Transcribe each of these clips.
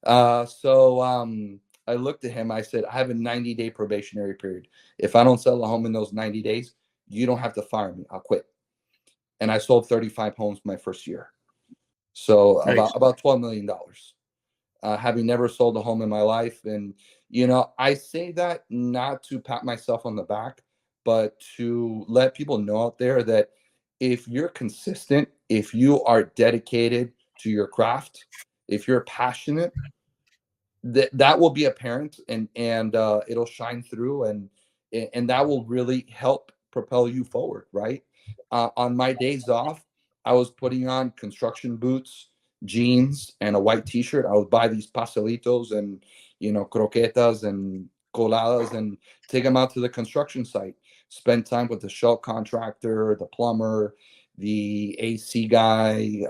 I looked at him. I said, I have a 90-day probationary period. If I don't sell a home in those 90 days, you don't have to fire me. I'll quit. And I sold 35 homes my first year. So Nice. about $12 million. Having never sold a home in my life. And, I say that not to pat myself on the back, but to let people know out there that if you're consistent, if you are dedicated to your craft, if you're passionate, that will be apparent, and it'll shine through, and that will really help propel you forward, right? On my days off, I was putting on construction boots, jeans, and a white t-shirt. I would buy these pastelitos and croquetas and coladas and take them out to the construction site, spend time with the shell contractor, the plumber, the AC guy,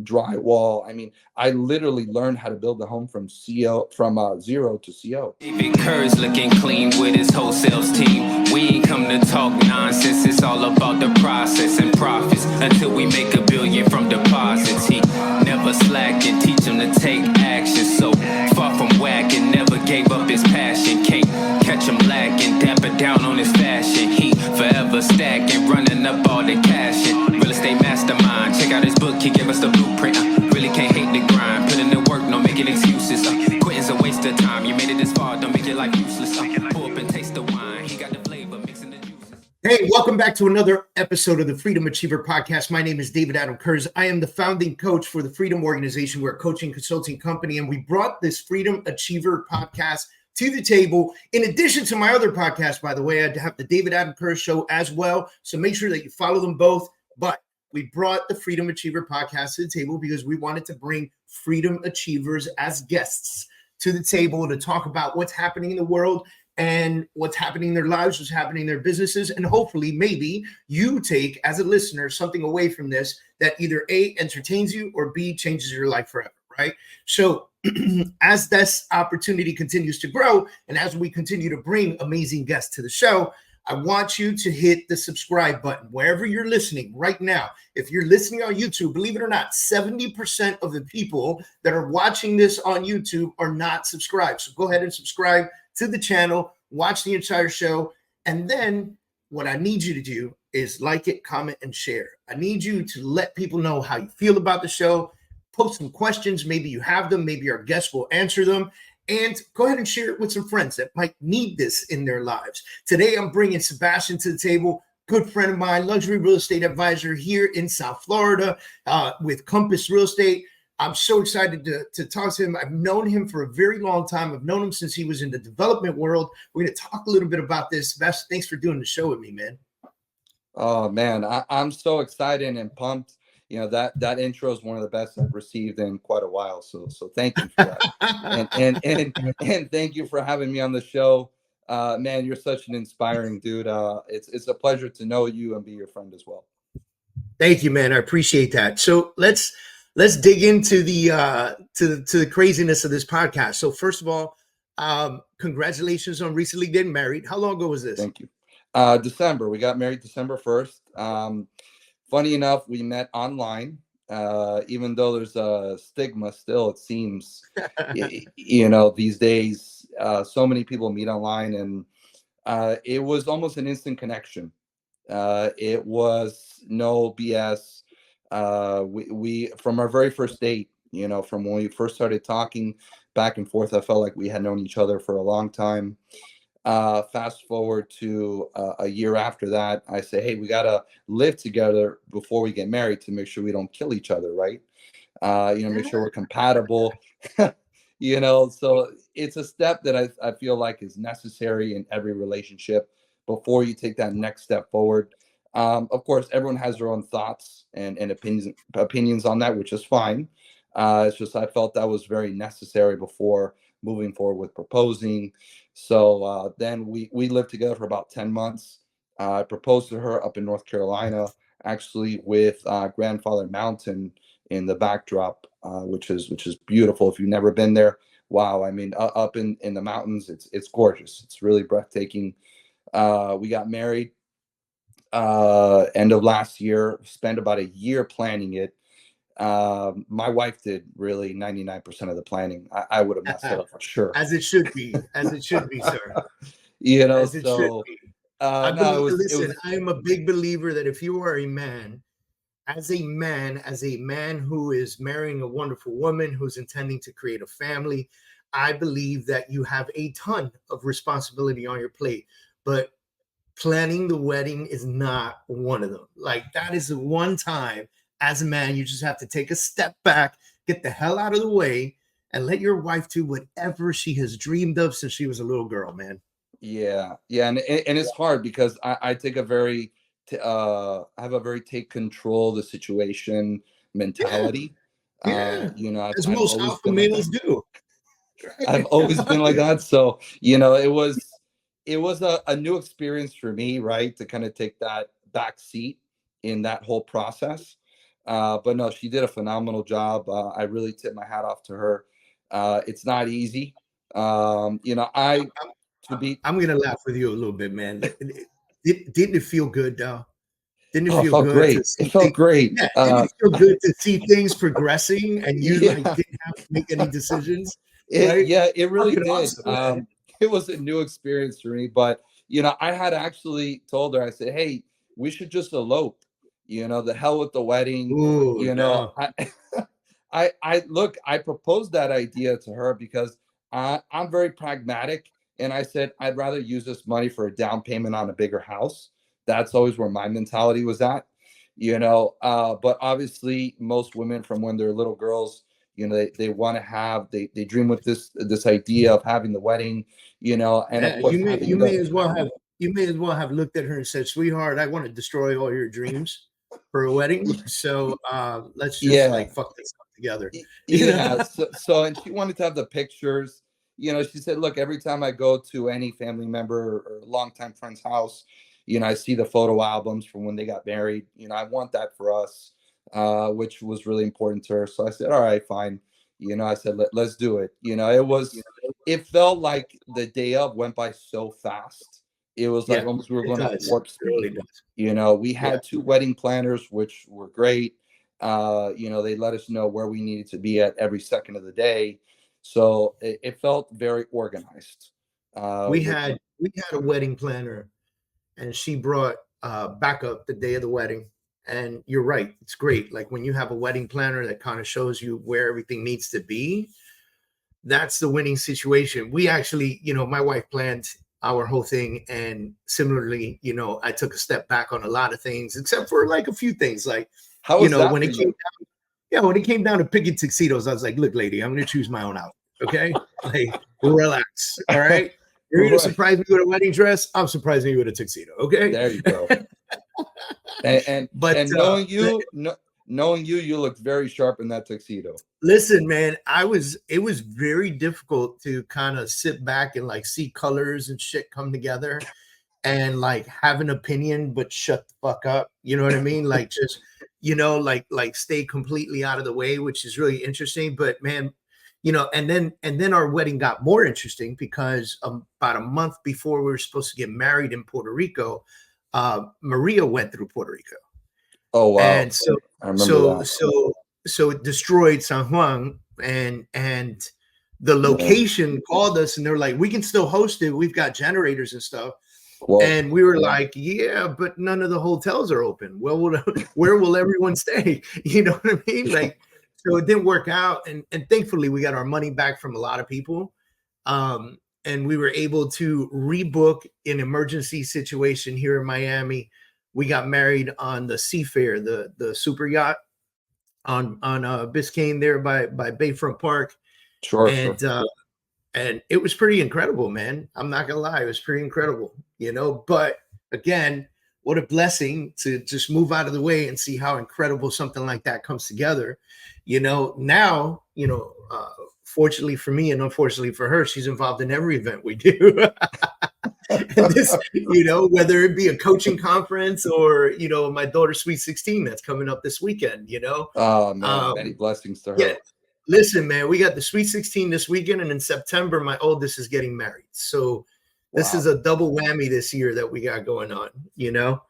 drywall. I mean, I literally learned how to build a home from zero to CO. Kurz looking clean with his whole sales team. We ain't come to talk nonsense. It's all about the process and profits until we make $1 billion from deposits. He never slacked and teach him to take action. So far from whacking, never gave up his passion. Can't catch him lacking, damper down on his fashion. He forever stacking, running up all the cash. Real estate mastermind. Check out his book, he gave us the blueprint. Really can't hate the grind. Put in the work, no making excuses. Quitting's a waste of time. You made it this far, don't make your life useless. Pull up and taste the wine. He got the flavor, mixing the juices. Hey, welcome back to another episode of the Freedom Achiever Podcast. My name is David Adam Kurz. I am the founding coach for the Freedom Organization. We're a coaching consulting company, and we brought this Freedom Achiever Podcast to the table. In addition to my other podcast, by the way, I have the David Adam Kurz Show as well. So make sure that you follow them both. But we brought the Freedom Achiever Podcast to the table because we wanted to bring freedom achievers as guests to the table to talk about what's happening in the world and what's happening in their lives, what's happening in their businesses. And hopefully, maybe you take, as a listener, something away from this that either A, entertains you, or B, changes your life forever, right? So as this opportunity continues to grow, and as we continue to bring amazing guests to the show, I want you to hit the subscribe button wherever you're listening right now. If you're listening on YouTube, believe it or not, 70% of the people that are watching this on YouTube are not subscribed. So go ahead and subscribe to the channel, watch the entire show. And then what I need you to do is like it, comment, and share. I need you to let people know how you feel about the show. Post some questions. Maybe you have them. Maybe our guests will answer them. And go ahead and share it with some friends that might need this in their lives. Today, I'm bringing Sebastian to the table, good friend of mine, luxury real estate advisor here in South Florida with Compass Real Estate. I'm so excited to talk to him. I've known him for a very long time. I've known him since he was in the development world. We're going to talk a little bit about this. Sebastian, thanks for doing the show with me, man. Oh, man, I'm so excited and pumped. That intro is one of the best I've received in quite a while. So thank you for that. and thank you for having me on the show. Man, you're such an inspiring dude. It's a pleasure to know you and be your friend as well. Thank you, man. I appreciate that. So let's dig into the craziness of this podcast. So first of all, congratulations on recently getting married. How long ago was this? Thank you. December. We got married December 1st. Funny enough, we met online, even though there's a stigma still, it seems, these days, so many people meet online, and it was almost an instant connection. It was no BS. We from our very first date, from when we first started talking back and forth, I felt like we had known each other for a long time. Fast forward to a year after that, I say, hey, we got to live together before we get married to make sure we don't kill each other, right? Make sure we're compatible, so it's a step that I feel like is necessary in every relationship before you take that next step forward. Of course, everyone has their own thoughts and opinions on that, which is fine. It's just I felt that was very necessary before moving forward with proposing. So then we lived together for about 10 months. I proposed to her up in North Carolina, actually with Grandfather Mountain in the backdrop, which is beautiful. If you've never been there, wow. I mean, up in the mountains, it's gorgeous. It's really breathtaking. We got married end of last year, spent about a year planning it. My wife did really 99% of the planning. I would have messed it up for sure. As it should be, sir. You know, As it should so be. no, it Listen, was I am a big believer that if you are a man, as a man who is marrying a wonderful woman who's intending to create a family, I believe that you have a ton of responsibility on your plate. But planning the wedding is not one of them. Like, that is the one time as a man you just have to take a step back, get the hell out of the way, and let your wife do whatever she has dreamed of since she was a little girl, man. yeah, and it's hard because I take a very I have a very take control of the situation mentality. Yeah, You know, as I've most always alpha been like males that. do. I've always been like that. So, you know, it was a new experience for me, right? To kind of take that back seat in that whole process. But no, she did a phenomenal job. I really tip my hat off to her. It's not easy. You know, to be I'm gonna laugh with you a little bit, man. Didn't it feel good, though? Didn't it oh, it feel felt good to great. see It felt things? great. Yeah, didn't it feel good to see things progressing and you like Yeah, didn't have to make any decisions, right? it really Fucking did. awesome, man. It was a new experience for me, but you know, I had actually told her, I said, "Hey, we should just elope. You know, the hell with the wedding. Ooh, You know, no. I look, I proposed that idea to her because I'm very pragmatic, and I said I'd rather use this money for a down payment on a bigger house. That's always where my mentality was at. You know, but obviously, most women from when they're little girls, you know, they want to have they dream with this idea of having the wedding, you know, and of Yeah, course you having may the as well have looked at her and said, "Sweetheart, I want to destroy all your dreams for a wedding. So let's just yeah. like fuck this up together." You Yeah, know? so and she wanted to have the pictures. You know, she said, "Look, every time I go to any family member or longtime friend's house, you know, I see the photo albums from when they got married. You know, I want that for us," which was really important to her. So I said, "All right, fine." You know, I said, Let's do it." You know, it felt like the day of went by so fast. It was like Yeah, almost we were it going at does. warp It really speed. does. You know, we Yeah. had two wedding planners, which were great. You know, they let us know where we needed to be at every second of the day. So it felt very organized. With We had a wedding planner and she brought backup the day of the wedding. And you're right, it's great. Like when you have a wedding planner that kind of shows you where everything needs to be, that's the winning situation. We actually, you know, my wife planned our whole thing, and similarly, you know, I took a step back on a lot of things, except for like a few things, like how you was know, that for you? when it came down to picking tuxedos, I was like, look, lady, I'm going to choose my own outfit. Okay. Like, relax. All right. You're going to Right. surprise me with a wedding dress. I'm surprising you with a tuxedo. Okay. There you go. And But and knowing you, knowing you, you looked very sharp in that tuxedo. listen, man, it was very difficult to kind of sit back and like see colors and shit come together and like have an opinion, but shut the fuck up. You know what I mean? Like just, you know, like stay completely out of the way, which is really interesting. But man, you know, and then our wedding got more interesting because about a month before we were supposed to get married in Puerto Rico, Maria went through Puerto Rico. Oh wow, And so I remember so that. so so it destroyed San Juan, and the Yeah. location called us and they're like, we can still host it. We've got generators and stuff. Well, And we were like, yeah, but none of the hotels are open. Well, where will everyone stay? You know what I mean? Like, so it didn't work out. And thankfully, we got our money back from a lot of people. And we were able to rebook an emergency situation here in Miami. We got married on the Seafair, the super yacht on Biscayne there by Bayfront Park. sure. And it was pretty incredible, man. I'm not gonna lie, it was pretty incredible, you know. But again, what a blessing to just move out of the way and see how incredible something like that comes together. You know, now, you know, fortunately for me and unfortunately for her, she's involved in every event we do. And this, you know, whether it be a coaching conference or, you know, my daughter's Sweet 16 that's coming up this weekend, you know. Oh man, many blessings to her. Yeah. Listen, man, we got the Sweet 16 this weekend, and in September, my oldest is getting married. So this is a double whammy this year that we got going on, you know.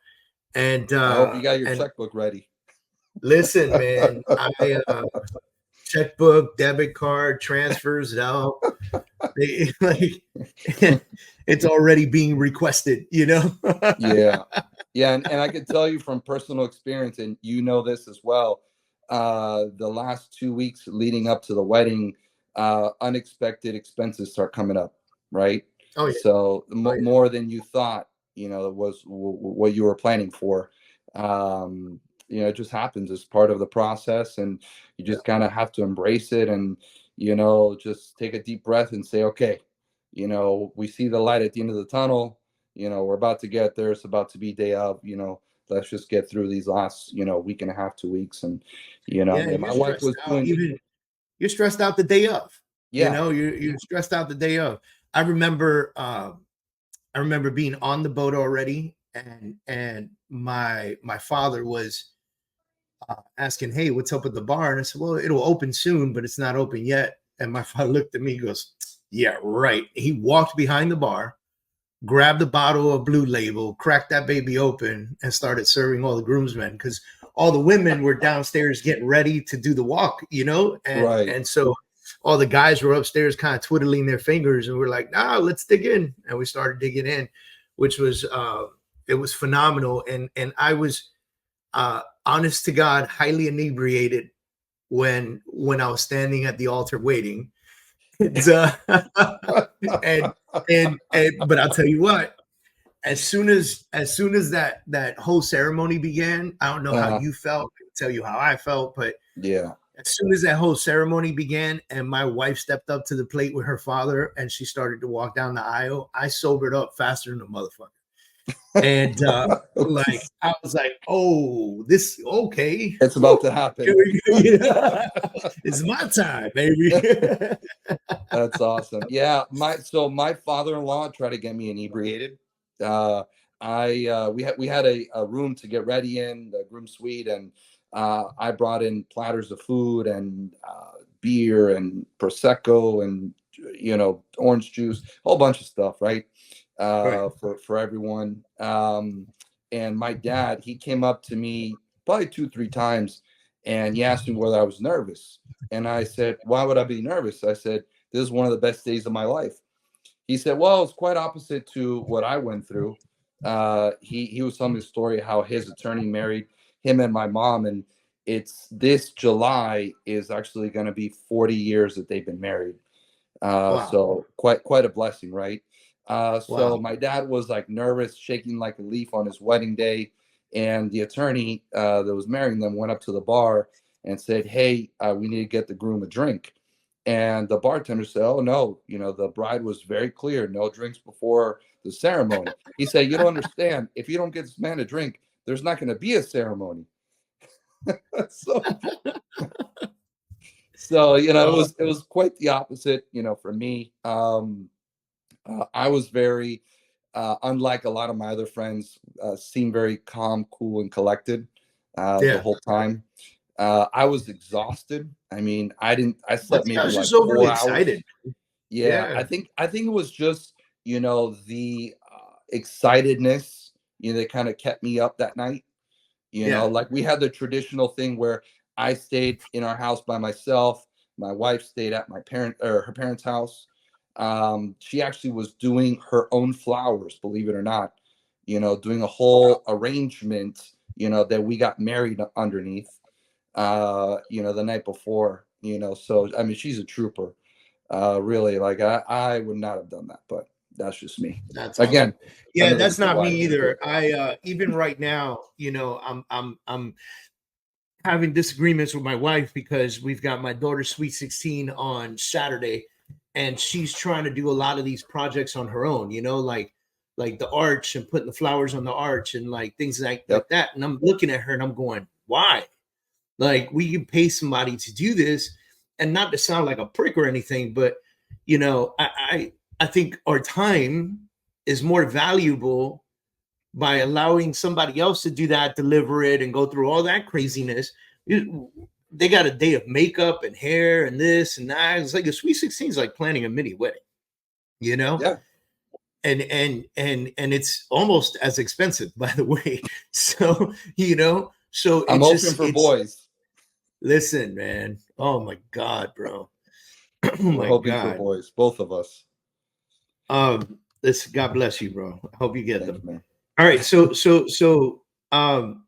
And I hope you got your checkbook ready. Listen, man, I checkbook, debit card, transfers out. They like it's already being requested, you know? Yeah. Yeah. And I can tell you from personal experience, and you know this as well, the last 2 weeks leading up to the wedding, unexpected expenses start coming up, right? Oh yeah. So Oh yeah. more than you thought, was what you were planning for. It just happens as part of the process, and you just kind of have to embrace it, and just take a deep breath and say, okay, we see the light at the end of the tunnel. We're about to get there. It's about to be day of. Let's just get through these last week and a half, 2 weeks. And Yeah, my you're wife stressed was out. doing. Even you're stressed out the day of. Yeah. You're stressed out the day of. I remember being on the boat already, and my father was asking, "Hey, what's up with the bar?" And I said, "Well, it'll open soon, but it's not open yet." And my father looked at me, and goes, "Yeah, right." He walked behind the bar, grabbed a bottle of Blue Label, cracked that baby open, and started serving all the groomsmen, because all the women were downstairs getting ready to do the walk, Right. and so all the guys were upstairs kind of twiddling their fingers, and we're like, "Nah, let's dig in." And we started digging in, which was it was phenomenal. And I was honest to God, highly inebriated when I was standing at the altar waiting. And, but I'll tell you what, as soon as that whole ceremony began, I don't know how you felt. I can tell you how I felt, but Yeah. as soon as that whole ceremony began and my wife stepped up to the plate with her father and she started to walk down the aisle, I sobered up faster than a motherfucker. And like I was like, "Oh, this okay? It's about to happen. It's my time, baby." That's awesome. Yeah, my father-in-law tried to get me inebriated. We had a room to get ready in the groom suite, and I brought in platters of food and beer and prosecco and orange juice, a whole bunch of stuff, right? Right. For everyone. And my dad, he came up to me probably 2, 3 times, and he asked me whether I was nervous. And I said, "Why would I be nervous?" I said, "This is one of the best days of my life." He said, "Well, it's quite opposite to what I went through." He was telling me the story how his attorney married him and my mom, and it's this July is actually going to be 40 years that they've been married. Wow. So quite a blessing, right? So Wow. my dad was like nervous, shaking like a leaf on his wedding day, and the attorney that was marrying them went up to the bar and said, "Hey, we need to get the groom a drink." And the bartender said, "Oh no, the bride was very clear, no drinks before the ceremony." He said, "You don't understand. If you don't get this man a drink, there's not going to be a ceremony." so it was quite the opposite, for me. I was very, unlike a lot of my other friends, seemed very calm, cool, and collected the whole time. I was exhausted. I mean, I slept maybe I was like just overly 4 hours. excited. Yeah, Yeah. I think it was just, the excitedness, that kind of kept me up that night. Yeah. Like we had the traditional thing where I stayed in our house by myself. My wife stayed at her parents' house. She actually was doing her own flowers, believe it or not, doing a whole arrangement, that we got married underneath, the night before, so, I mean, she's a trooper. Really, like I would not have done that, but that's just me. That's Again, awesome. Yeah, another that's reason not why me I didn't do either. it. I even right now, I'm having disagreements with my wife because we've got my daughter's Sweet 16 on Saturday, and she's trying to do a lot of these projects on her own, like the arch and putting the flowers on the arch and like things like Yep. that. And I'm looking at her and I'm going, why? Like we can pay somebody to do this, and not to sound like a prick or anything, but I think our time is more valuable by allowing somebody else to do that, deliver it, and go through all that craziness. They got a day of makeup and hair and this and that. It's like a Sweet 16 is like planning a mini wedding, Yeah. and it's almost as expensive, by the way. So, So I'm it's open just, for boys. listen, man. Oh my God, bro. Oh We're my hoping for God. boys, both of us. This, God bless you, bro. I hope you get Thank them. you, man. All right.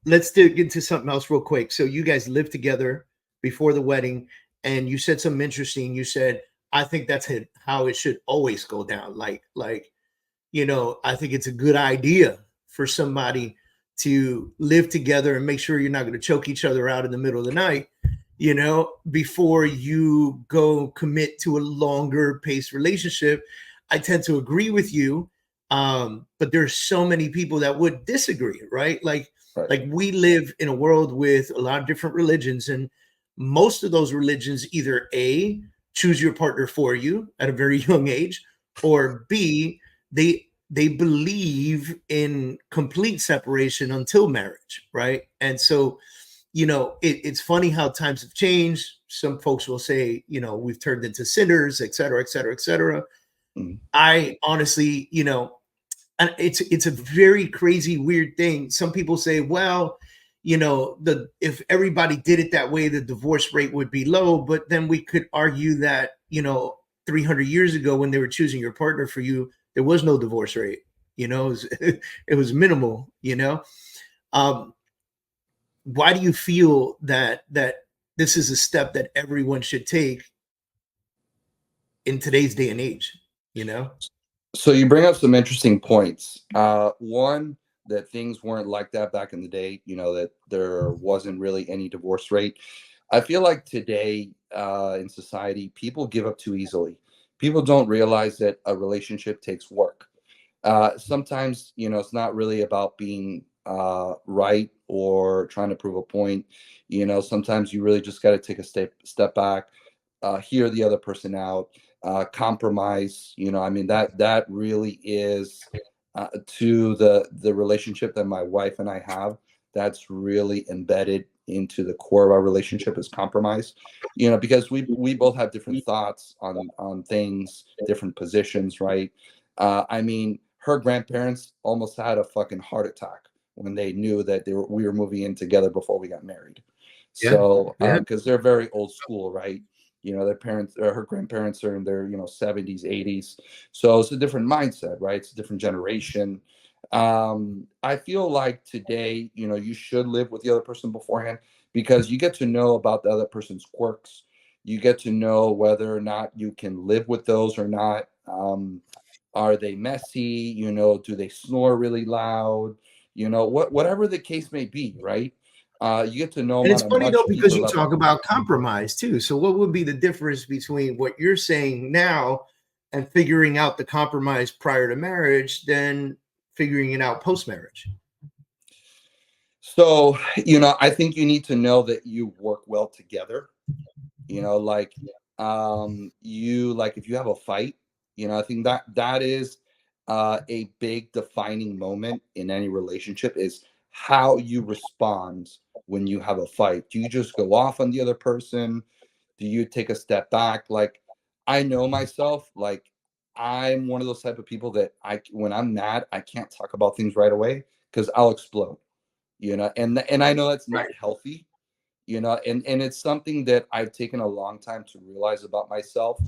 Let's dig into something else real quick. So you guys lived together before the wedding, and you said something interesting. You said, I think that's how it should always go down. I think it's a good idea for somebody to live together and make sure you're not going to choke each other out in the middle of the night, before you go commit to a longer paced relationship. I tend to agree with you. But there's so many people that would disagree, right? Like we live in a world with a lot of different religions, and most of those religions either A, choose your partner for you at a very young age, or B, they believe in complete separation until marriage, right? And so, it's funny how times have changed. Some folks will say, we've turned into sinners, et cetera, et cetera, et cetera. Mm. I honestly, and it's a very crazy, weird thing. Some people say, well, if everybody did it that way, the divorce rate would be low. But then we could argue that, 300 years ago, when they were choosing your partner for you, there was no divorce rate. It was minimal. Why do you feel that this is a step that everyone should take in today's day and age? So you bring up some interesting points. One, that things weren't like that back in the day, that there wasn't really any divorce rate. I feel like today in society, people give up too easily. People don't realize that a relationship takes work. Sometimes, it's not really about being right or trying to prove a point. Sometimes you really just got to take a step back, hear the other person out, compromise. That really is to the relationship that my wife and I have. That's really embedded into the core of our relationship is compromise. Because we both have different thoughts on things, different positions, right? Her grandparents almost had a fucking heart attack when they knew that we were moving in together before we got married. So, because they're very old school, right? Their parents or her grandparents are in their 70s, 80s. So it's a different mindset, right? It's a different generation. I feel like today, you should live with the other person beforehand because you get to know about the other person's quirks. You get to know whether or not you can live with those or not. Are they messy? Do they snore really loud? Whatever the case may be, right? You get to know And them it's on a funny much though, because deeper you level. talk about compromise too. So what would be the difference between what you're saying now and figuring out the compromise prior to marriage than figuring it out post-marriage? So, I think you need to know that you work well together. If you have a fight, I think that is a big defining moment in any relationship is how you respond when you have a fight. Do you just go off on the other person? Do you take a step back? Like, I know myself, like I'm one of those type of people that when I'm mad, I can't talk about things right away because I'll explode, and I know that's not healthy, and it's something that I've taken a long time to realize about myself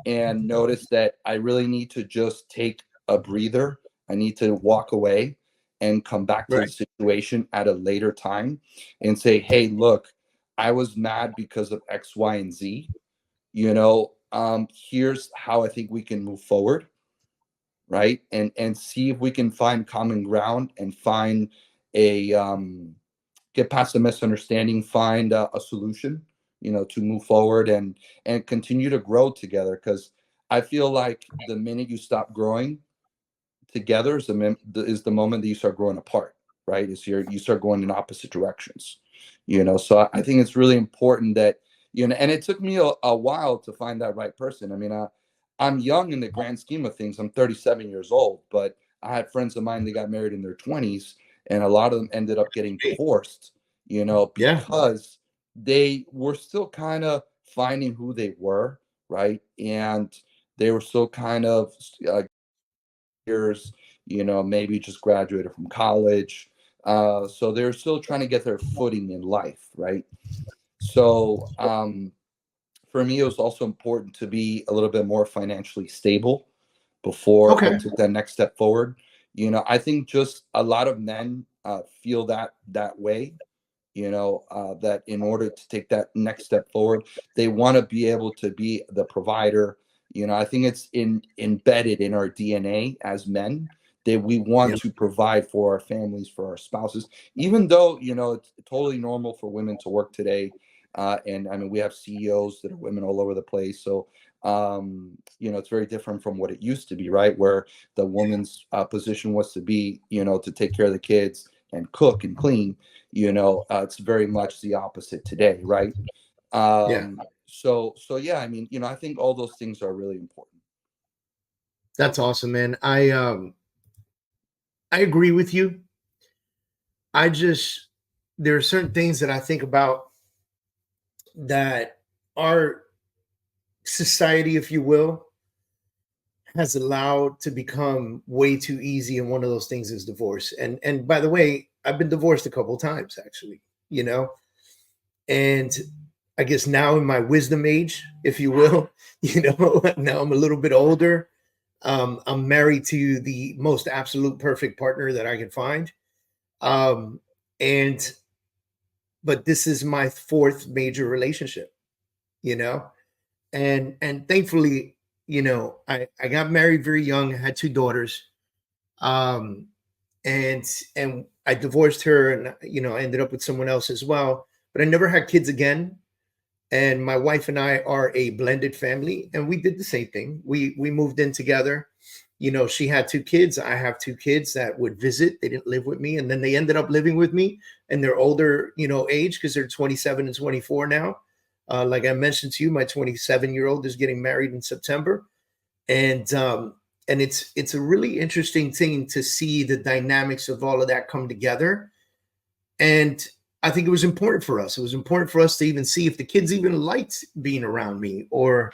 and notice that I really need to just take a breather. I need to walk away and come back to the situation at a later time and say, hey, look, I was mad because of X, Y, and Z. Here's how I think we can move forward, right? And see if we can find common ground and find a get past the misunderstanding, find a solution, to move forward and continue to grow together. Because I feel like the minute you stop growing together is the moment that you start growing apart, right? You start going in opposite directions, So I think it's really important that and it took me a while to find that right person. I'm young in the grand scheme of things. I'm 37 years old, but I had friends of mine that got married in their 20s, and a lot of them ended up getting divorced, because they were still kind of finding who they were, right? And they were still kind of years, maybe just graduated from college, So they're still trying to get their footing in life, right? So for me, it was also important to be a little bit more financially stable before I took that next step forward. I think just a lot of men feel that way, that in order to take that next step forward, they want to be able to be the provider. I think it's embedded in our DNA as men that we want to provide for our families, for our spouses, even though, it's totally normal for women to work today. And I mean, we have CEOs that are women all over the place. So, it's very different from what it used to be, right? Where the woman's position was to be, to take care of the kids and cook and clean. It's very much the opposite today, right? So yeah, I mean, I think all those things are really important. That's awesome, man. I agree with you. There are certain things that I think about that our society, if you will, has allowed to become way too easy. And one of those things is divorce. And by the way, I've been divorced a couple of times, actually, and I guess now in my wisdom age, if you will, now I'm a little bit older. I'm married to the most absolute perfect partner that I can find. But this is my fourth major relationship, and thankfully, I got married very young. I had two daughters. And I divorced her, and, I ended up with someone else as well, but I never had kids again. And my wife and I are a blended family, and we did the same thing. We moved in together. She had two kids. I have two kids that would visit. They didn't live with me. And then they ended up living with me, and they're older, age, because they're 27 and 24 now. Like I mentioned to you, my 27-year-old is getting married in September. And it's a really interesting thing to see the dynamics of all of that come together. And I think it was important for us. It was important for us to even see if the kids even liked being around me, or,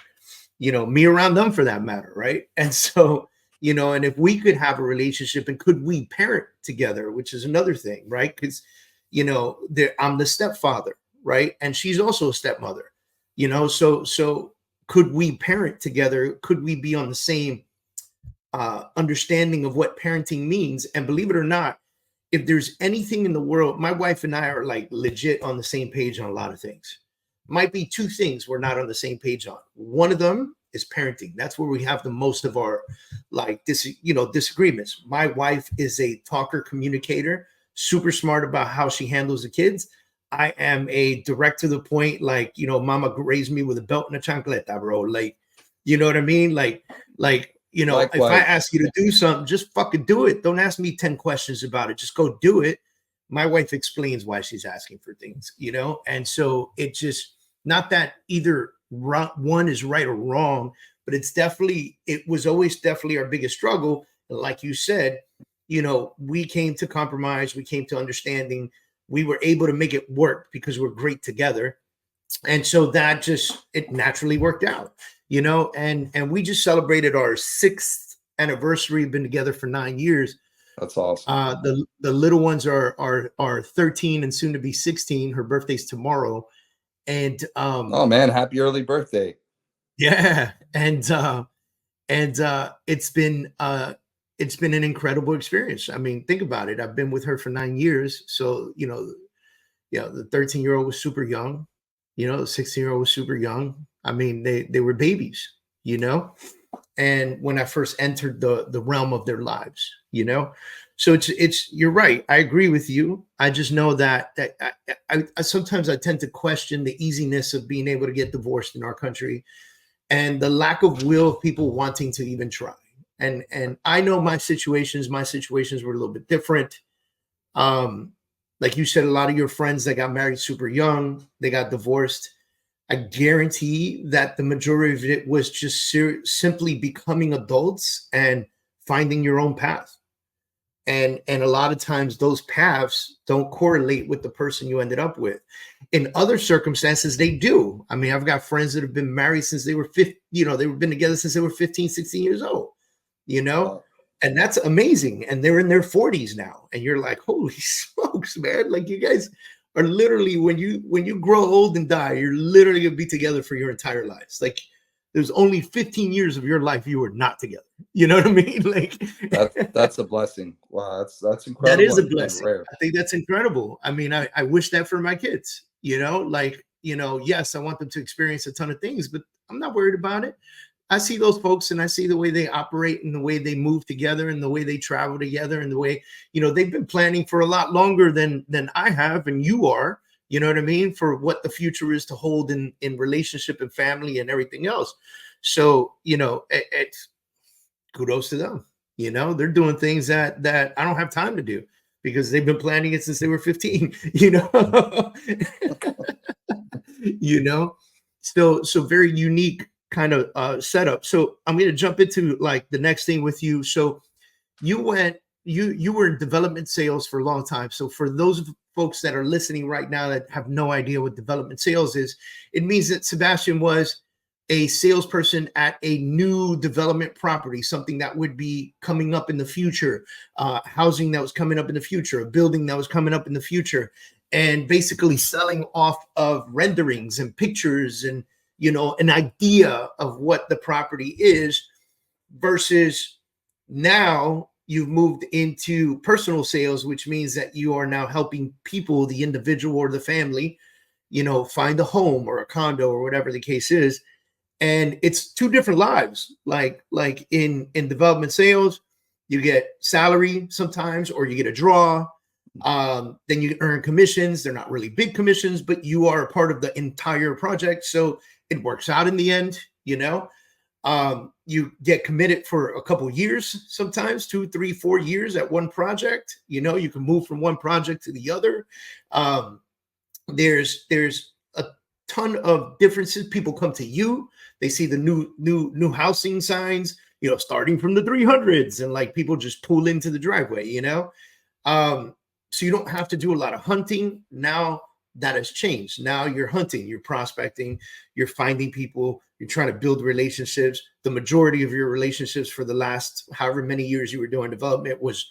me around them for that matter. Right. And so, and if we could have a relationship, and could we parent together, which is another thing, right? Because, I'm the stepfather, right? And she's also a stepmother, so could we parent together? Could we be on the same understanding of what parenting means? And believe it or not, if there's anything in the world, my wife and I are like legit on the same page on a lot of things. Might be two things we're not on the same page on. One of them is parenting. That's where we have the most of our disagreements. My wife is a talker, communicator, super smart about how she handles the kids. I am a direct to the point, mama raised me with a belt and a chancleta, bro. Like, you know what I mean? Likewise. If I ask you to do something, just fucking do it. Don't ask me 10 questions about it. Just go do it. My wife explains why she's asking for things, and so it just, not that either one is right or wrong, but it was always definitely our biggest struggle. And like you said, we came to compromise, we came to understanding, we were able to make it work because we're great together. And so that it naturally worked out, and we just celebrated our 6th anniversary. We've been together for 9 years. That's awesome. The little ones are 13 and soon to be 16. Her birthday's tomorrow. And oh man, happy early birthday. Yeah. And it's been an incredible experience. I mean, think about it. I've been with her for 9 years. So, the 13-year-old was super young, the 16-year-old was super young. I mean, they were babies, and when I first entered the realm of their lives, so you're right. I agree with you. I just know that I sometimes I tend to question the easiness of being able to get divorced in our country, and the lack of will of people wanting to even try. And I know my situations were a little bit different. Like you said, a lot of your friends that got married super young, they got divorced. I guarantee that the majority of it was just simply becoming adults and finding your own path. And a lot of times those paths don't correlate with the person you ended up with. In other circumstances, they do. I mean, I've got friends that have been married since they were 15, they've been together since they were 15, 16 years old, And that's amazing. And they're in their 40s now. And you're like, holy smokes, man. Like you guys are literally, when you grow old and die, you're literally gonna be together for your entire lives. Like there's only 15 years of your life you are not together. You know what I mean? Like that's a blessing. Wow, that's incredible. That is a blessing. I think that's incredible. I mean, I wish that for my kids, like, yes, I want them to experience a ton of things, but I'm not worried about it. I see those folks and I see the way they operate and the way they move together and the way they travel together and the way, they've been planning for a lot longer than I have and you are, you know what I mean, for what the future is to hold in relationship and family and everything else. So, it's kudos to them. They're doing things that I don't have time to do because they've been planning it since they were 15, so very unique kind of setup. So I'm going to jump into like the next thing with you. So you were in development sales for a long time. So for those folks that are listening right now that have no idea what development sales is, it means that Sebastian was a salesperson at a new development property, something that would be coming up in the future, housing that was coming up in the future, a building that was coming up in the future, and basically selling off of renderings and pictures and, an idea of what the property is, versus now you've moved into personal sales, which means that you are now helping people, the individual or the family, find a home or a condo or whatever the case is. And it's two different lives. Like in development sales, you get salary sometimes, or you get a draw. Then you earn commissions. They're not really big commissions, but you are a part of the entire project. So it works out in the end, you get committed for a couple of years, sometimes 2, 3, 4 years at one project. You can move from one project to the other. There's a ton of differences. People come to you. They see the new housing signs, starting from the 300s, and like people just pull into the driveway, so you don't have to do a lot of hunting. Now that has changed. Now you're hunting, you're prospecting, you're finding people, you're trying to build relationships. The majority of your relationships for the last however many years you were doing development was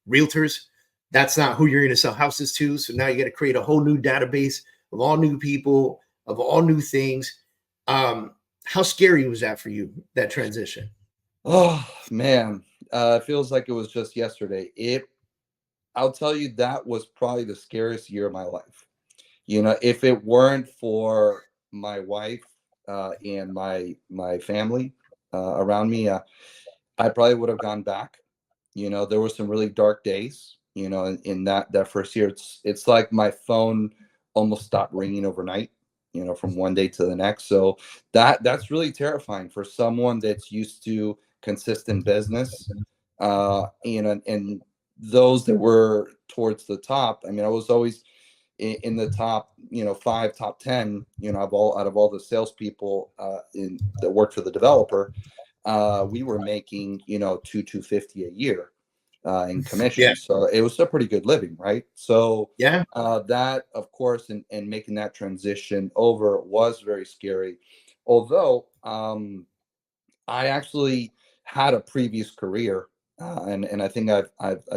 realtors. That's not who you're going to sell houses to. So now you got to create a whole new database of all new people, of all new things. How scary was that for you, that transition? Oh man, it feels like it was just yesterday. I'll tell you, that was probably the scariest year of my life. If it weren't for my wife and my family around me, I probably would have gone back. There were some really dark days. In that first year, it's like my phone almost stopped ringing overnight. From one day to the next. So that's really terrifying for someone that's used to consistent business. And those that were towards the top. I mean, I was always in the top, 5, top 10, out of all the salespeople that worked for the developer. We were making, $250 a year in commission. Yeah. So it was a pretty good living, right? So yeah, that of course, and making that transition over was very scary. Although I actually had a previous career, and I think I've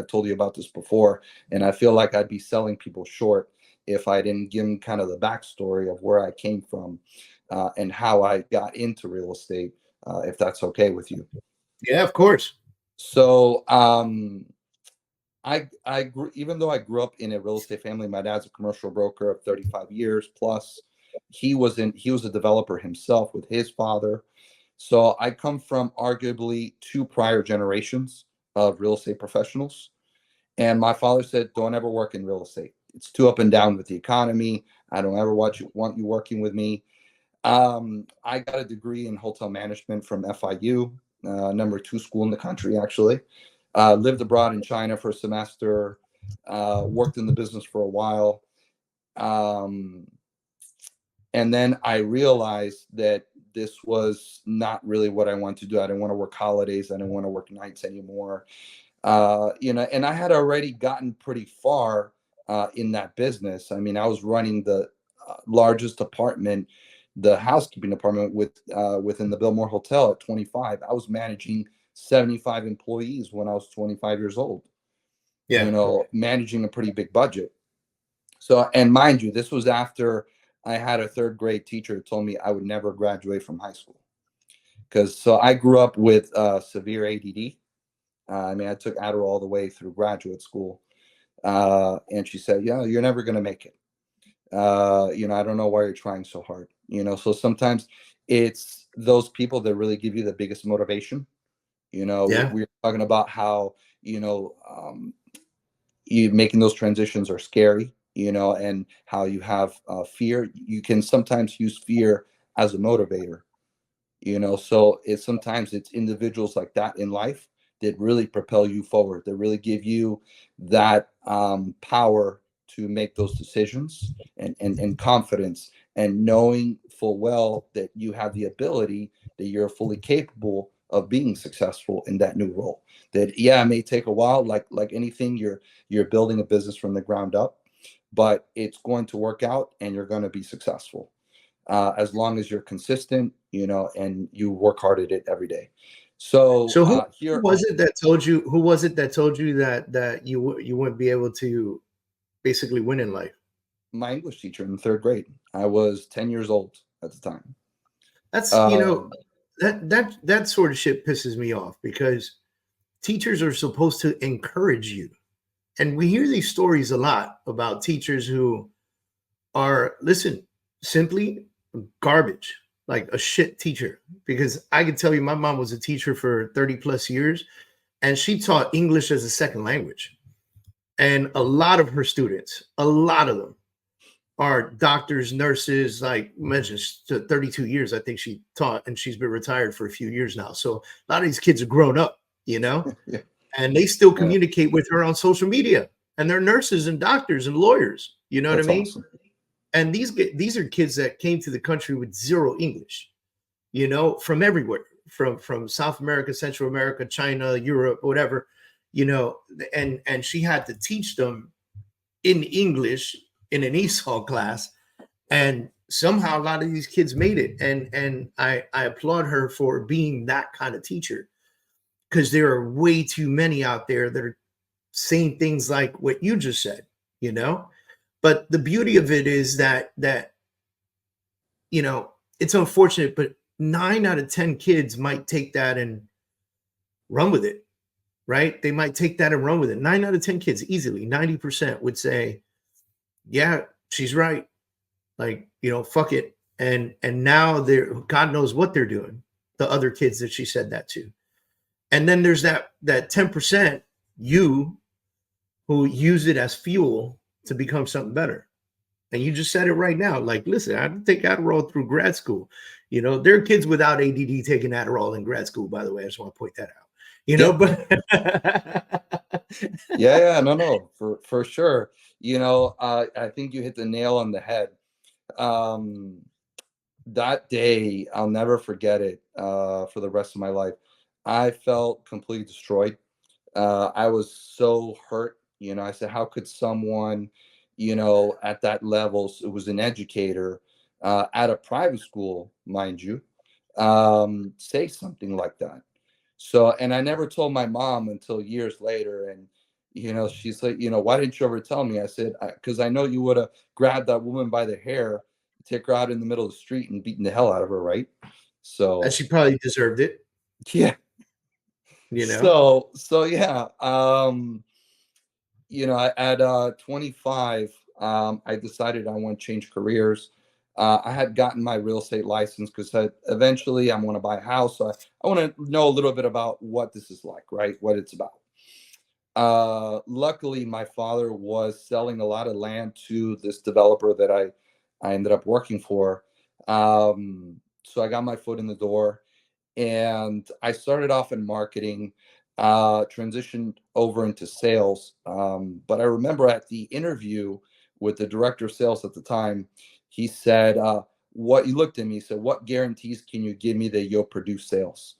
told you about this before, and I feel like I'd be selling people short if I didn't give them kind of the backstory of where I came from and how I got into real estate, if that's okay with you. Yeah, of course. So I grew, even though I grew up in a real estate family, my dad's a commercial broker of 35 years plus. He was a developer himself with his father. So I come from arguably 2 prior generations of real estate professionals. And my father said, don't ever work in real estate. It's too up and down with the economy. I don't ever want you working with me. I got a degree in hotel management from FIU, number 2 school in the country, actually. Lived abroad in China for a semester, worked in the business for a while. And then I realized that this was not really what I wanted to do. I didn't want to work holidays. I didn't want to work nights anymore. And I had already gotten pretty far in that business. I mean, I was running the largest department, the housekeeping department within the Biltmore Hotel at 25. I was managing 75 employees when I was 25 years old, Yeah. managing a pretty big budget. So, and mind you, this was after I had a third grade teacher who told me I would never graduate from high school. So I grew up with severe ADD. I mean, I took Adderall all the way through graduate school. And she said, yeah, you're never going to make it. I don't know why you're trying so hard. So sometimes it's those people that really give you the biggest motivation. Yeah. We're talking about how, you making those transitions are scary, and how you have fear. You can sometimes use fear as a motivator, so sometimes it's individuals like that in life that really propel you forward, that really give you that power to make those decisions, and confidence, and knowing full well that you have the ability, that you're fully capable of being successful in that new role. That, yeah, it may take a while, like anything, you're building a business from the ground up, but it's going to work out and you're going to be successful. As long as you're consistent, and you work hard at it every day. So, So who here was it that told you? Who was it that told you that you wouldn't be able to basically win in life? my English teacher in third grade. I was 10 years old at the time. That's Um, that sort of shit pisses me off, because teachers are supposed to encourage you, and we hear these stories a lot about teachers who are, listen, simply garbage, like a shit teacher. Because I can tell you, my mom was a teacher for 30 plus years, and she taught English as a second language. And a lot of her students, a lot of them are doctors, nurses, like mentioned, 32 years, I think she taught, and she's been retired for a few years now. So a lot of these kids are grown up, yeah, and they still yeah, communicate with her on social media, and they're nurses and doctors and lawyers. You know what I that's mean? awesome. And these are kids that came to the country with zero English, from everywhere, from South America, Central America, China, Europe, whatever, and she had to teach them in English in an ESOL class, and somehow a lot of these kids made it, and I applaud her for being that kind of teacher, because there are way too many out there that are saying things like what you just said, But the beauty of it is that it's unfortunate, but 9 out of 10 kids might take that and run with it, right? They might take that and run with it. 9 out of 10 kids, easily 90% would say, yeah, she's right. Like, fuck it. And now God knows what they're doing, the other kids that she said that to. And then there's that 10%, you, who use it as fuel to become something better. And you just said it right now. Like, listen, I didn't take Adderall through grad school. There are kids without ADD taking Adderall in grad school, by the way. I just want to point that out. But Yeah, no, for sure. I think you hit the nail on the head. That day, I'll never forget it for the rest of my life. I felt completely destroyed. I was so hurt. I said, how could someone, at that level, it was an educator at a private school, mind you, say something like that. So, and I never told my mom until years later. And, she's like, why didn't you ever tell me? I said, because I know you would have grabbed that woman by the hair, take her out in the middle of the street and beaten the hell out of her, right? So, she probably deserved it, yeah. So yeah. At 25, I decided I want to change careers. I had gotten my real estate license because eventually I want to buy a house. So I want to know a little bit about what this is like, right? What it's about. Luckily, my father was selling a lot of land to this developer that I ended up working for. So I got my foot in the door, and I started off in marketing, transitioned over into sales. But I remember at the interview with the director of sales at the time, he said, he looked at me, he said, what guarantees can you give me that you'll produce sales?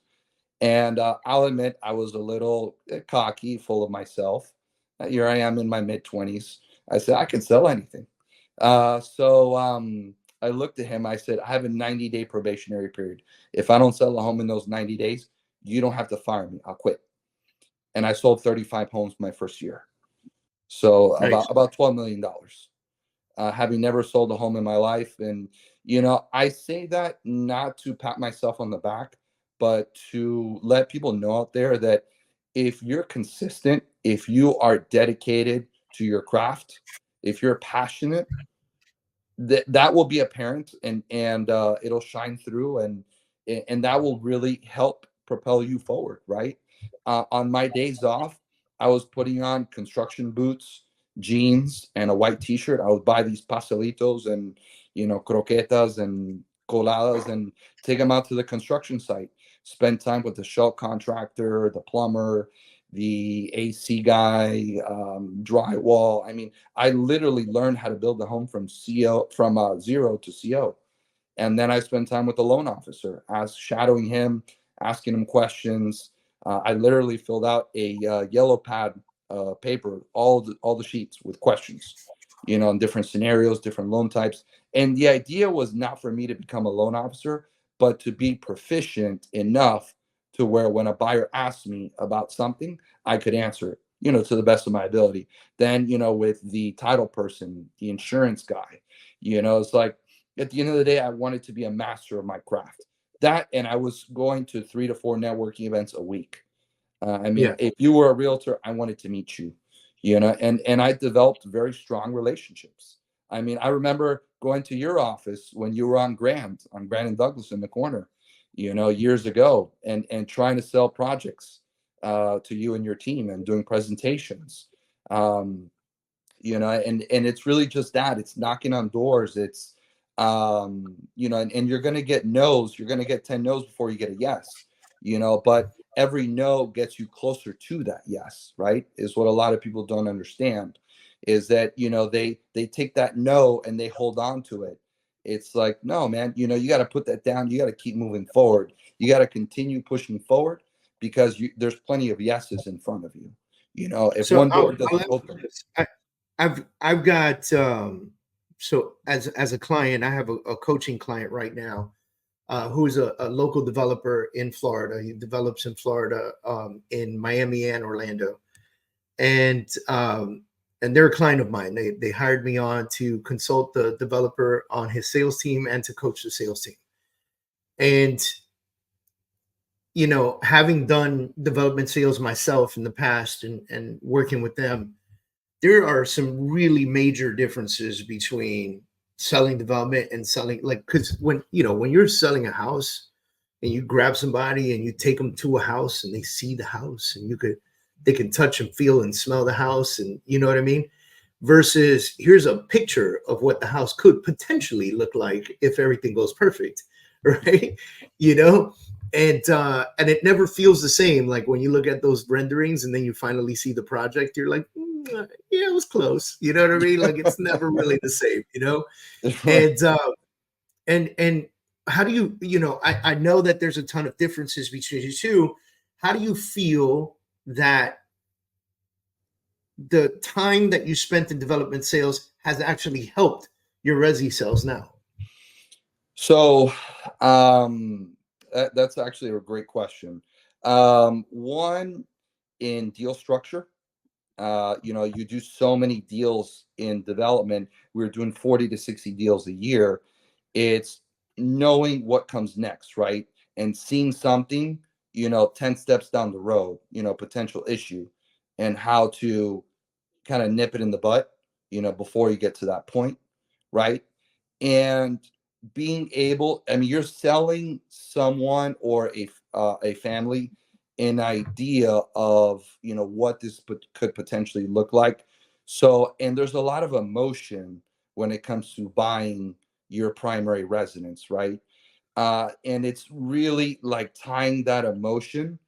And I'll admit, I was a little cocky, full of myself. Here I am in my mid-20s. I said, I can sell anything. So I looked at him. I said, I have a 90-day probationary period. If I don't sell a home in those 90 days, you don't have to fire me. I'll quit. And I sold 35 homes my first year. So Nice. about $12 million, having never sold a home in my life. And, I say that not to pat myself on the back, but to let people know out there that if you're consistent, if you are dedicated to your craft, if you're passionate, that will be apparent, and it'll shine through, and that will really help propel you forward, right? On my days off, I was putting on construction boots, jeans, and a white t-shirt. I would buy these pastelitos and croquetas and coladas and take them out to the construction site, spend time with the shell contractor, the plumber, the AC guy, drywall. I mean, I literally learned how to build a home from zero to CO. And then I spent time with the loan officer, shadowing him, asking him questions. I literally filled out a yellow pad paper, all the sheets with questions, in different scenarios, different loan types. And the idea was not for me to become a loan officer, but to be proficient enough to where when a buyer asked me about something, I could answer it, to the best of my ability. Then, with the title person, the insurance guy, it's like at the end of the day, I wanted to be a master of my craft. That, and I was going to 3 to 4 networking events a week. Yeah. If you were a realtor, I wanted to meet you, and I developed very strong relationships. I remember going to your office when you were on Grand and Douglas in the corner, years ago, and trying to sell projects to you and your team and doing presentations. And it's really just that. It's knocking on doors. It's and you're going to get no's. You're going to get 10 no's before you get a yes, but every no gets you closer to that yes, right? Is what a lot of people don't understand, is that, they take that no and they hold on to it. It's like, no, man, you got to put that down. You got to keep moving forward. You got to continue pushing forward, because there's plenty of yeses in front of you. If So one door I'll doesn't ask open. you this. I've got so as a client, I have a coaching client right now who's a local developer in Florida. He develops in Florida, in Miami and Orlando, and they're a client of mine. They hired me on to consult the developer on his sales team and to coach the sales team. And having done development sales myself in the past and working with them, there are some really major differences between selling development and selling, like, because when you're selling a house and you grab somebody and you take them to a house and they see the house and they can touch and feel and smell the house, and you know what I mean, versus here's a picture of what the house could potentially look like if everything goes perfect, right? And it never feels the same. Like when you look at those renderings and then you finally see the project, you're like, yeah, it was close. You know what I mean? Like it's never really the same, And how do you, I know that there's a ton of differences between you two. How do you feel that the time that you spent in development sales has actually helped your resi sales now? So, that's actually a great question. One, in deal structure, you do so many deals in development. We're doing 40 to 60 deals a year. It's knowing what comes next, right? And seeing something, 10 steps down the road, potential issue, and how to kind of nip it in the butt, before you get to that point, right? And being able, you're selling someone or a family an idea of, what this could potentially look like. So, and there's a lot of emotion when it comes to buying your primary residence, right? And it's really like tying that emotion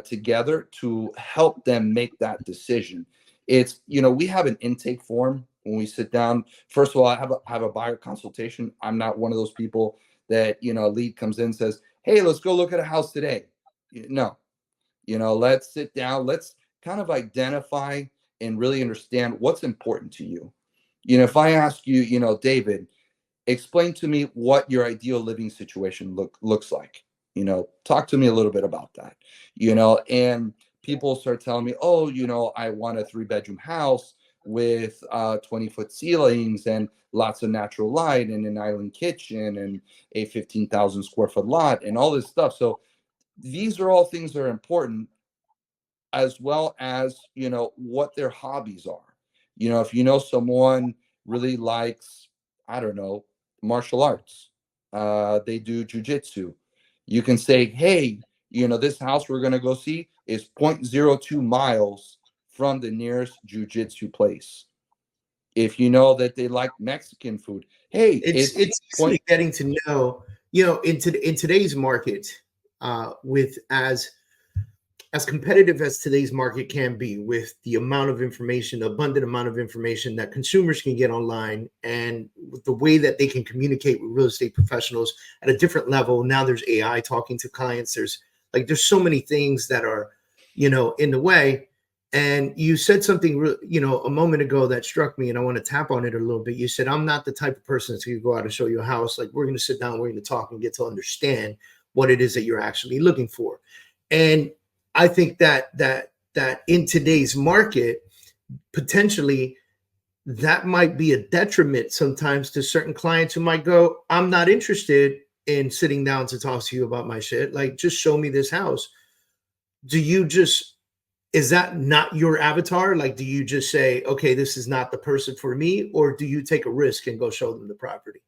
together to help them make that decision. It's, we have an intake form when we sit down. First of all, I have a buyer consultation. I'm not one of those people that, a lead comes in and says, hey, let's go look at a house today. No, let's sit down. Let's kind of identify and really understand what's important to you. If I ask you, David, explain to me what your ideal living situation looks like. Talk to me a little bit about that, and people start telling me, oh, I want a 3-bedroom house with 20-foot ceilings and lots of natural light and an island kitchen and a 15,000 square foot lot and all this stuff. So these are all things that are important, as well as, what their hobbies are. If someone really likes, I don't know, martial arts, they do jujitsu, you can say, hey, this house we're going to go see is 0.02 miles from the nearest jujitsu place. If you know that they like Mexican food, hey, it's actually getting to know, in today's market, with as competitive as today's market can be, with the amount of information, abundant amount of information that consumers can get online, and with the way that they can communicate with real estate professionals at a different level. Now there's AI talking to clients. There's so many things that are, in the way. And you said something, a moment ago that struck me, and I want to tap on it a little bit. You said, I'm not the type of person that's going to go out and show you a house. Like, we're going to sit down, we're going to talk and get to understand what it is that you're actually looking for. And I think that in today's market, potentially that might be a detriment sometimes to certain clients who might go, I'm not interested in sitting down to talk to you about my shit. Like, just show me this house. Is that not your avatar? Like, do you just say, okay, this is not the person for me? Or do you take a risk and go show them the property?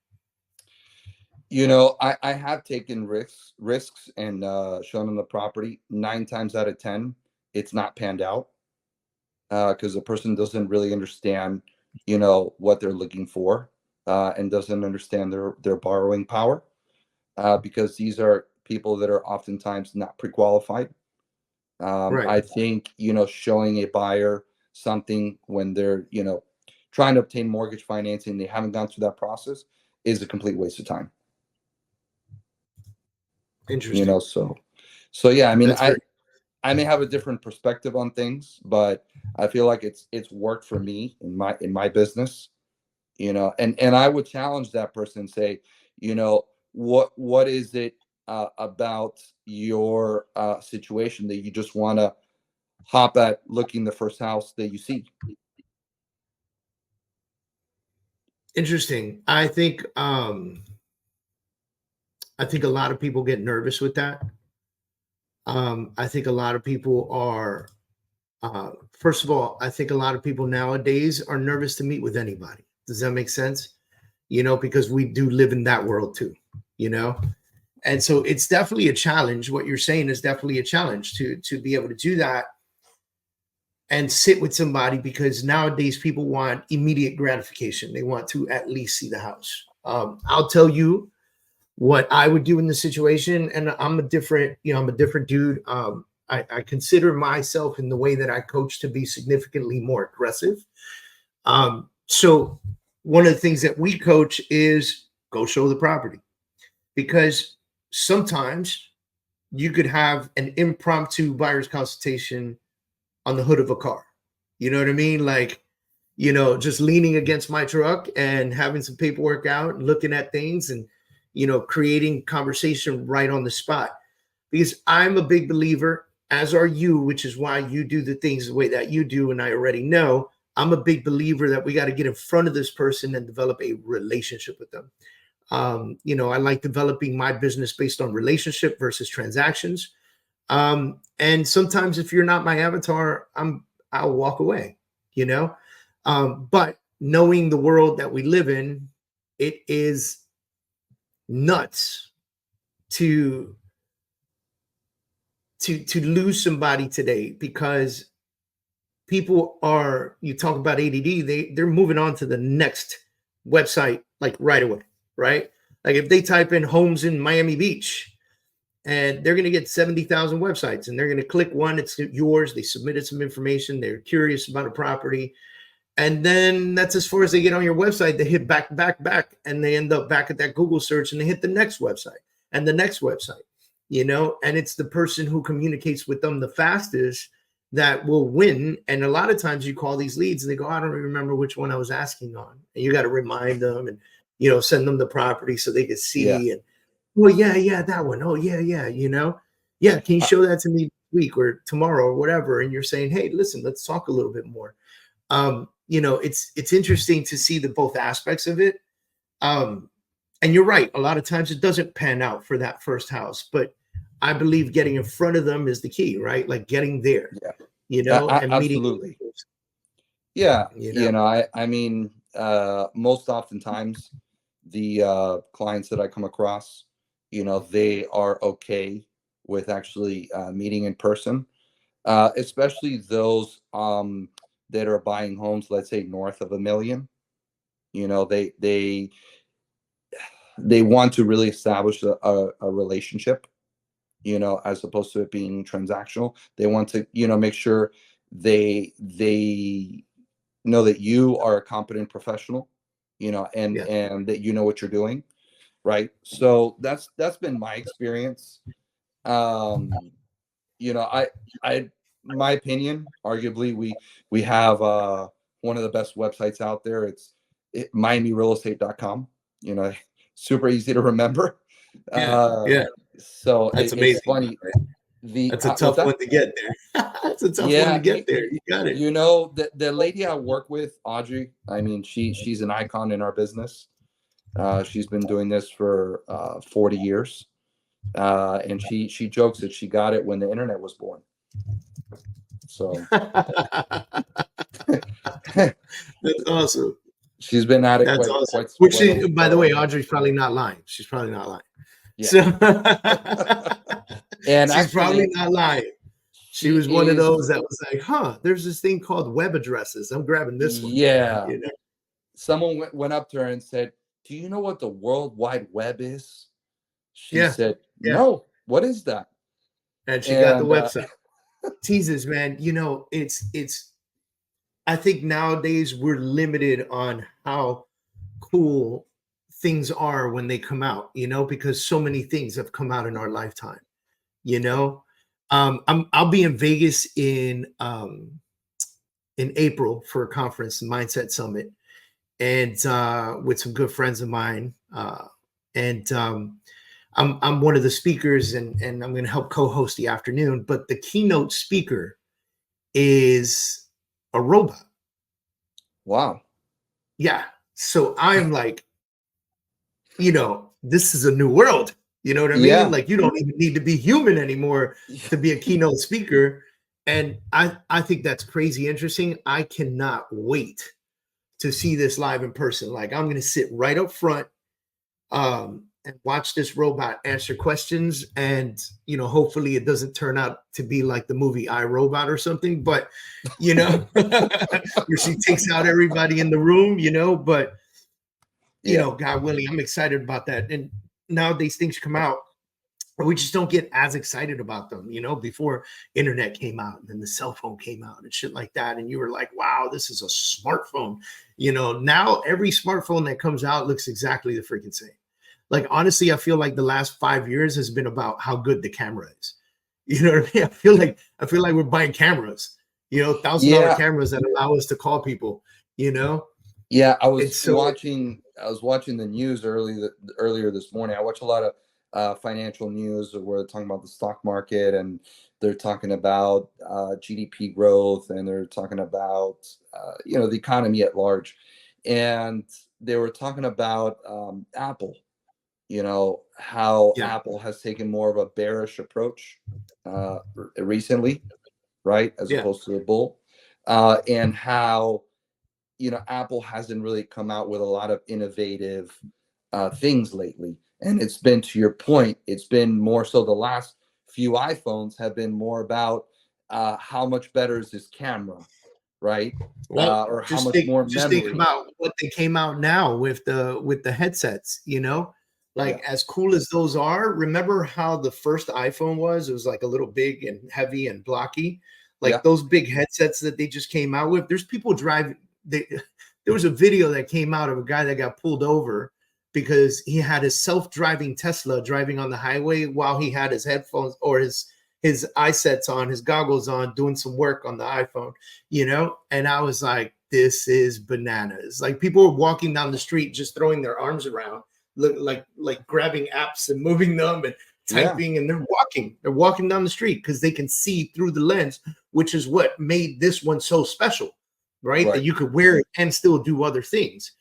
I have taken risks and shown them the property. 9 times out of 10, it's not panned out, because the person doesn't really understand, what they're looking for, and doesn't understand their borrowing power, because these are people that are oftentimes not pre-qualified. Right. I think, showing a buyer something when they're, trying to obtain mortgage financing, they haven't gone through that process, is a complete waste of time. Interesting. So yeah, I mean, I may have a different perspective on things, but I feel like it's worked for me in my business, and I would challenge that person and say, what is it about your situation that you just want to hop at looking the first house that you see? Interesting. I think a lot of people get nervous with that. I think a lot of people are, first of all, I think a lot of people nowadays are nervous to meet with anybody. Does that make sense? Because we do live in that world too, and so it's definitely a challenge. What you're saying is definitely a challenge to be able to do that and sit with somebody, because nowadays people want immediate gratification. They want to at least see the house. I'll tell you what I would do in this situation. And I'm a different dude. I consider myself, in the way that I coach, to be significantly more aggressive. So one of the things that we coach is go show the property, because sometimes you could have an impromptu buyer's consultation on the hood of a car. You know what I mean? Like, just leaning against my truck and having some paperwork out and looking at things and, creating conversation right on the spot. Because I'm a big believer, as are you, which is why you do the things the way that you do. And I already know, I'm a big believer that we got to get in front of this person and develop a relationship with them. I like developing my business based on relationship versus transactions. And sometimes if you're not my avatar, I'll walk away, but knowing the world that we live in, it is nuts to lose somebody today, because people are, you talk about ADD, they're moving on to the next website, like right away, right? Like if they type in homes in Miami Beach, and they're going to get 70,000 websites, and they're going to click one, it's yours. They submitted some information. They're curious about a property. And then that's as far as they get on your website. They hit back, and they end up back at that Google search, and they hit the next website and the next website, and it's the person who communicates with them the fastest that will win. And a lot of times you call these leads and they go, I don't remember which one I was asking on. And you got to remind them and, send them the property so they can see. Yeah. And well, yeah, that one. Oh, yeah, yeah. Can you Uh, show that to me this week or tomorrow or whatever? And you're saying, hey, listen, let's talk a little bit more. It's interesting to see the both aspects of it. And you're right. A lot of times it doesn't pan out for that first house, but I believe getting in front of them is the key, right? Like getting there, yeah, and meeting. absolutely. Yeah, You know, I mean, most oftentimes the clients that I come across, they are okay with actually meeting in person, especially those that are buying homes, let's say north of 1 million. They want to really establish a relationship, as opposed to it being transactional. They want to, make sure they know that you are a competent professional, and yeah. that you know what you're doing, right? So that's been my experience. um I my opinion, arguably, we have one of the best websites out there. It's miamirealestate.com. Super easy to remember. uh Yeah. so That's it's amazing. funny. The That's a what's tough that? one to get there. That's a tough one to Yeah, get there. You got it. the lady I work with, Audrey, I mean, she's an icon in our business. She's been doing this for 40 years. And she jokes that she got it when the internet was born. So That's awesome. she's been at it That's quite awesome. quite Which quite she, by quite a the way, long time. Audrey's probably not lying. She's probably not lying. Yeah. So And she's probably actually, not lying. She she was one of is. those that was like, huh, there's this thing called web addresses. I'm grabbing this one. Yeah. You know? Someone went up to her and said, "Do you know what the World Wide Web is?" She Yeah. said, Yeah. "No, what is that?" And she got the And website. Teases, man. It's I think nowadays we're limited on how cool things are when they come out, because so many things have come out in our lifetime, you know. I'll be in Vegas in April for a conference, Mindset Summit, and with some good friends of mine. And I'm one of the speakers, and I'm going to help co-host the afternoon. But the keynote speaker is a robot. wow. Yeah. So I'm like, this is a new world. You know what I mean? Yeah. Like you don't even need to be human anymore to be a keynote speaker. And I think that's crazy interesting. I cannot wait to see this live in person. Like I'm going to sit right up front and watch this robot answer questions. And, hopefully it doesn't turn out to be like the movie I, Robot or something, but, where she takes out everybody in the room, but, God willing, I'm excited about that. And nowadays things come out, we just don't get as excited about them, before internet came out and then the cell phone came out and shit like that. And you were like, wow, this is a smartphone. Now every smartphone that comes out looks exactly the freaking same. Like, honestly, I feel like the last 5 years has been about how good the camera is. You know what I mean? I feel like we're buying cameras, $1,000 cameras that allow us to call people, Yeah, I was watching the news earlier this morning. I watch a lot of financial news where they're talking about the stock market, and they're talking about GDP growth, and they're talking about the economy at large. And they were talking about Apple, how Apple has taken more of a bearish approach recently, right, as opposed to a bull, and how Apple hasn't really come out with a lot of innovative things lately. And it's been, to your point, it's been more so the last few iPhones have been more about how much better is this camera, right? Well, Or how much more memory. Just think about what they came out now with the headsets, as cool as those are. Remember how the first iPhone was? It was like a little big and heavy and blocky. Like those big headsets that they just came out with. There's people driving. There was a video that came out of a guy that got pulled over because he had his self-driving Tesla driving on the highway while he had his headphones or his eyesets on, his goggles on, doing some work on the iPhone, and I was like, this is bananas. Like people were walking down the street just throwing their arms around like grabbing apps and moving them and typing, and they're walking down the street because they can see through the lens, which is what made this one so special, right? That you could wear it and still do other things.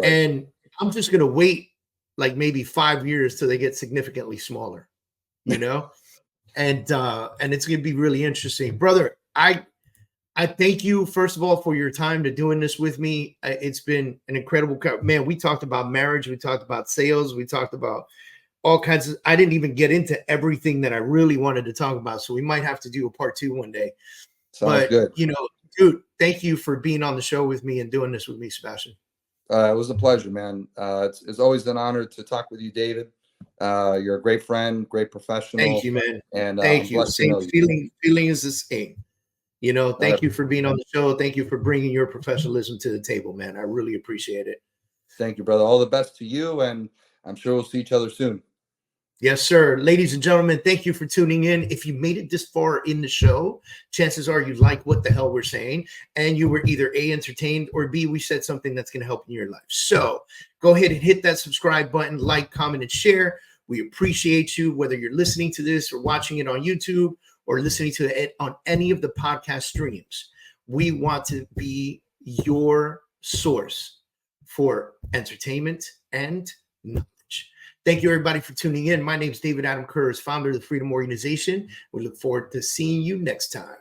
And I'm just gonna wait like maybe 5 years till they get significantly smaller, you know. And it's gonna be really interesting, brother. I thank you, first of all, for your time to doing this with me. It's been an incredible, man. We talked about marriage, we talked about sales, we talked about all kinds of, I didn't even get into everything that I really wanted to talk about. So we might have to do a part 2 one day. Sounds good. You know, dude, thank you for being on the show with me and doing this with me, Sebastian. It was a pleasure, man. It's always an honor to talk with you, David. You're a great friend, great professional. Thank you, man. And thank you. Same feeling is the same. You know, thank you for being on the show. Thank you for bringing your professionalism to the table, man. I really appreciate it. Thank you, brother. All the best to you, and I'm sure we'll see each other soon. Yes, sir. Ladies and gentlemen, thank you for tuning in. If you made it this far in the show, chances are you like what the hell we're saying, and you were either A, entertained, or B, we said something that's going to help in your life. So go ahead and hit that subscribe button, like, comment, and share. We appreciate you, whether you're listening to this or watching it on YouTube or listening to it on any of the podcast streams. We want to be your source for entertainment and knowledge. Thank you, everybody, for tuning in. My name is David Adam Kurz, founder of the Freedom Organization. We look forward to seeing you next time.